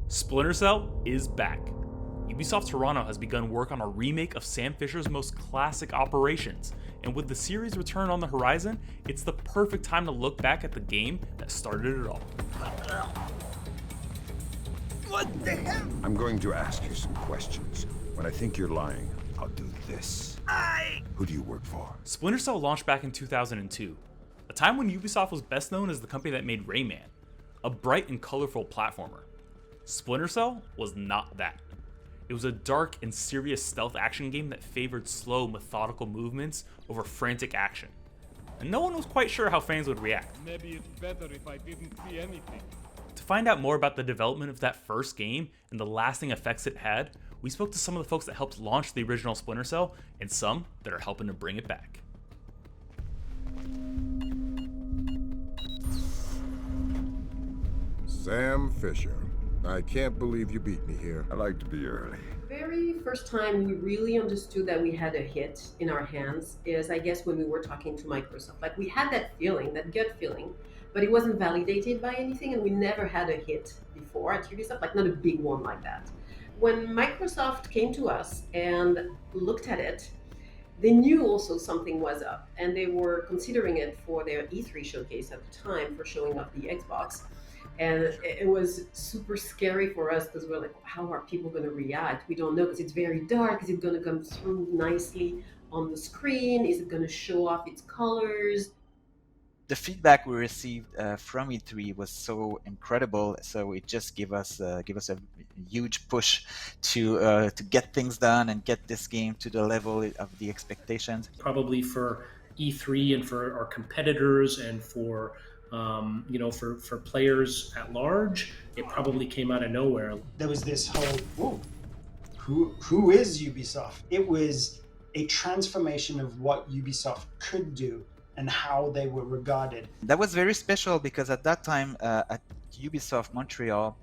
Splinter Cell is back. Ubisoft Toronto has begun work on a remake of Sam Fisher's most classic operations, and with the series' return on the horizon, it's the perfect time to look back at the game that started it all. What the hell? I'm going to ask you some questions. When I think you're lying, I'll do this. Who do you work for? Splinter Cell launched back in 2002, a time when Ubisoft was best known as the company that made Rayman, a bright and colorful platformer. Splinter Cell was not that. It was a dark and serious stealth action game that favored slow, methodical movements over frantic action. And no one was quite sure how fans would react. Maybe it's better if I didn't see anything. To find out more about the development of that first game and the lasting effects it had, we spoke to some of the folks that helped launch the original Splinter Cell and some that are helping to bring it back. Sam Fisher. I can't believe you beat me here. I like to be early. Very first time we really understood that we had a hit in our hands is, I guess, when we were talking to Microsoft. Like, we had that feeling, that gut feeling, but it wasn't validated by anything, and we never had a hit before at Ubisoft, like not a big one like that. When Microsoft came to us and looked at it, they knew also something was up, and they were considering it for their E3 showcase at the time for showing off the Xbox. And it was super scary for us because we're like, how are people going to react? We don't know because it's very dark. Is it going to come through nicely on the screen? Is it going to show off its colors? The feedback we received from E3 was so incredible, so it just gave us a huge push to get things done and get this game to the level of the expectations. Probably for E3 and for our competitors and for for players at large, it probably came out of nowhere. There was this whole, who is Ubisoft? It was a transformation of what Ubisoft could do and how they were regarded. That was very special because at that time at Ubisoft Montreal,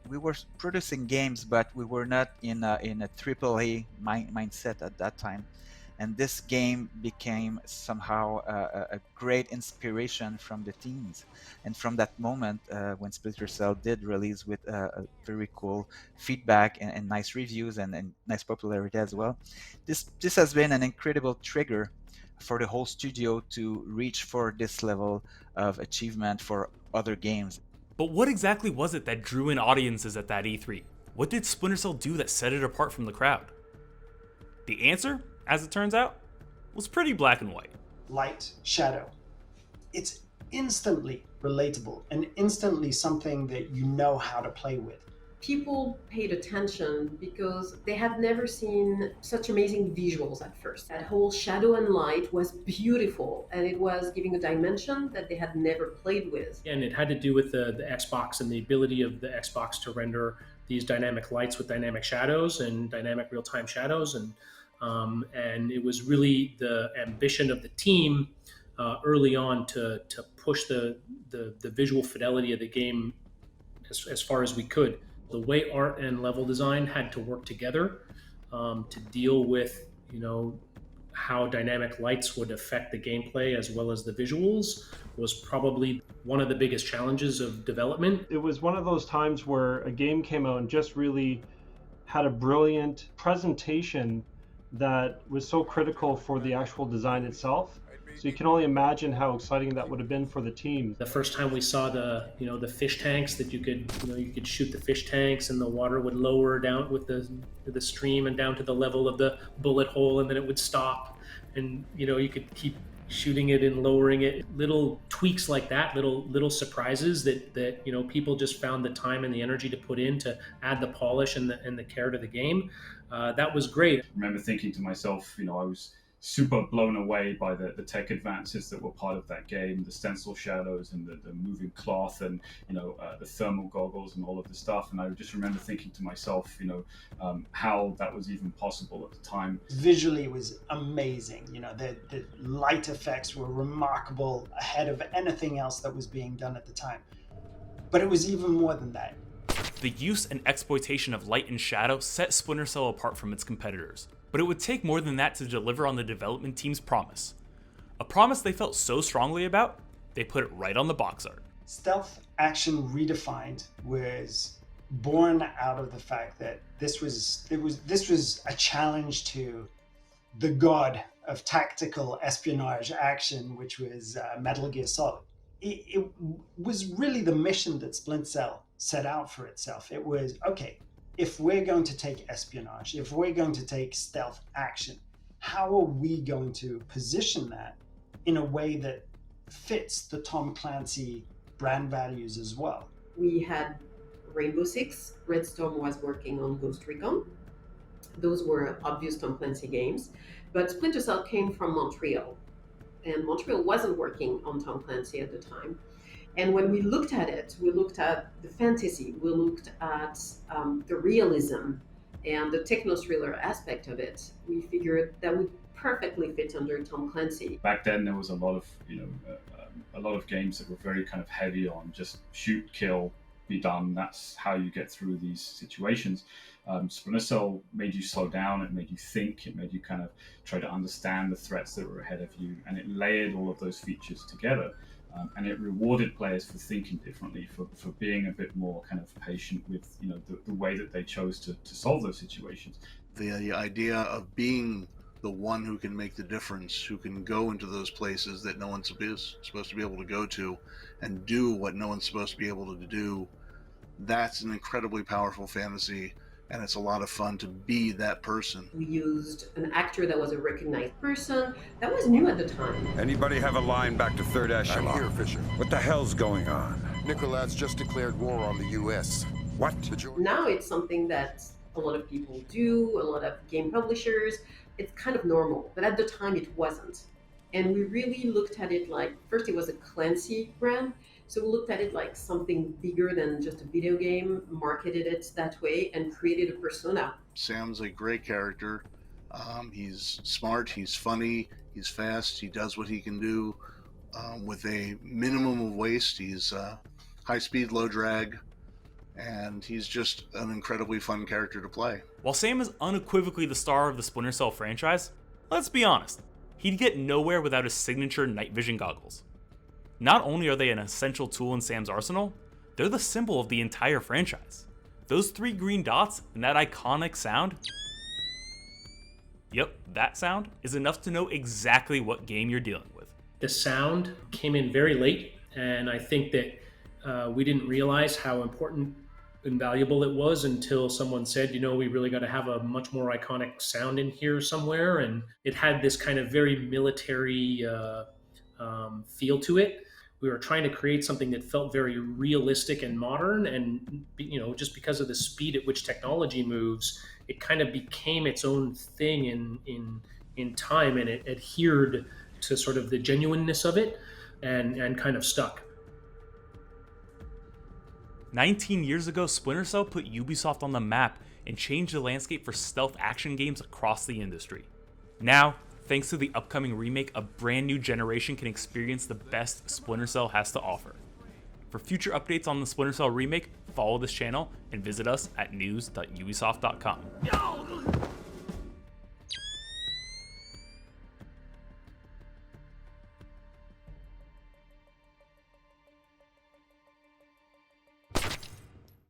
we were producing games, but we were not in a AAA mindset at that time. And this game became somehow a great inspiration from the teams. And from that moment, when Splinter Cell did release with a very cool feedback and nice reviews and nice popularity as well, this has been an incredible trigger for the whole studio to reach for this level of achievement for other games. But what exactly was it that drew in audiences at that E3? What did Splinter Cell do that set it apart from the crowd? The answer, as it turns out, was pretty black and white. Light, shadow. It's instantly relatable and instantly something that you know how to play with. People paid attention because they had never seen such amazing visuals at first. That whole shadow and light was beautiful, and it was giving a dimension that they had never played with. And it had to do with the Xbox and the ability of the Xbox to render these dynamic lights with dynamic shadows and dynamic real-time shadows. And it was really the ambition of the team early on to push the visual fidelity of the game as far as we could. The way art and level design had to work together to deal with, how dynamic lights would affect the gameplay as well as the visuals was probably one of the biggest challenges of development. It was one of those times where a game came out and just really had a brilliant presentation that was so critical for the actual design itself. So you can only imagine how exciting that would have been for the team. The first time we saw the fish tanks that you could shoot the fish tanks and the water would lower down with the stream and down to the level of the bullet hole, and then it would stop, and you could keep shooting it and lowering it. Little tweaks like that, little surprises that people just found the time and the energy to put in to add the polish and the care to the game. That was great. I remember thinking to myself, I was super blown away by the tech advances that were part of that game, the stencil shadows and the moving cloth and the thermal goggles and all of the stuff. And I just remember thinking to myself, how that was even possible at the time. Visually, it was amazing. The light effects were remarkable, ahead of anything else that was being done at the time. But it was even more than that. The use and exploitation of light and shadow set Splinter Cell apart from its competitors. But it would take more than that to deliver on the development team's promise. A promise they felt so strongly about, they put it right on the box art. Stealth action redefined was born out of the fact that this was a challenge to the god of tactical espionage action, which was Metal Gear Solid. It was really the mission that Splinter Cell set out for itself. It was, okay, if we're going to take espionage, if we're going to take stealth action, how are we going to position that in a way that fits the Tom Clancy brand values as well? We had Rainbow Six. Redstone was working on Ghost Recon. Those were obvious Tom Clancy games. But Splinter Cell came from Montreal, and Montreal wasn't working on Tom Clancy at the time. And when we looked at it, we looked at the fantasy, we looked at the realism and the techno-thriller aspect of it. We figured that would perfectly fit under Tom Clancy. Back then, there was a lot of, a lot of games that were very kind of heavy on just shoot, kill, be done. That's how you get through these situations. Splinter Cell made you slow down, it made you think, it made you kind of try to understand the threats that were ahead of you, and it layered all of those features together. And it rewarded players for thinking differently, for being a bit more kind of patient with the way that they chose to solve those situations. The idea of being the one who can make the difference, who can go into those places that no one's supposed to be able to go to and do what no one's supposed to be able to do, that's an incredibly powerful fantasy, and it's a lot of fun to be that person. We used an actor that was a recognized person. That was new at the time. Anybody have a line back to third echelon? I'm here, Fisher. What the hell's going on? Nicolad's just declared war on the U.S. What? Now it's something that a lot of people do, a lot of game publishers. It's kind of normal, but at the time it wasn't. And we really looked at it like, first it was a Clancy brand, so we looked at it like something bigger than just a video game, marketed it that way, and created a persona. Sam's a great character. He's smart, he's funny, he's fast, he does what he can do with a minimum of waste. He's high speed, low drag, and he's just an incredibly fun character to play. While Sam is unequivocally the star of the Splinter Cell franchise, let's be honest, he'd get nowhere without his signature night vision goggles. Not only are they an essential tool in Sam's arsenal, they're the symbol of the entire franchise. Those 3 green dots and that iconic sound, yep, that sound is enough to know exactly what game you're dealing with. The sound came in very late, and I think that we didn't realize how important and valuable it was until someone said, we really got to have a much more iconic sound in here somewhere. And it had this kind of very military feel to it. We were trying to create something that felt very realistic and modern, and just because of the speed at which technology moves, it kind of became its own thing in time, and it adhered to sort of the genuineness of it and kind of stuck. 19 years ago, Splinter Cell put Ubisoft on the map and changed the landscape for stealth action games across the industry. Now, thanks to the upcoming remake, a brand new generation can experience the best Splinter Cell has to offer. For future updates on the Splinter Cell remake, follow this channel and visit us at news.ubisoft.com.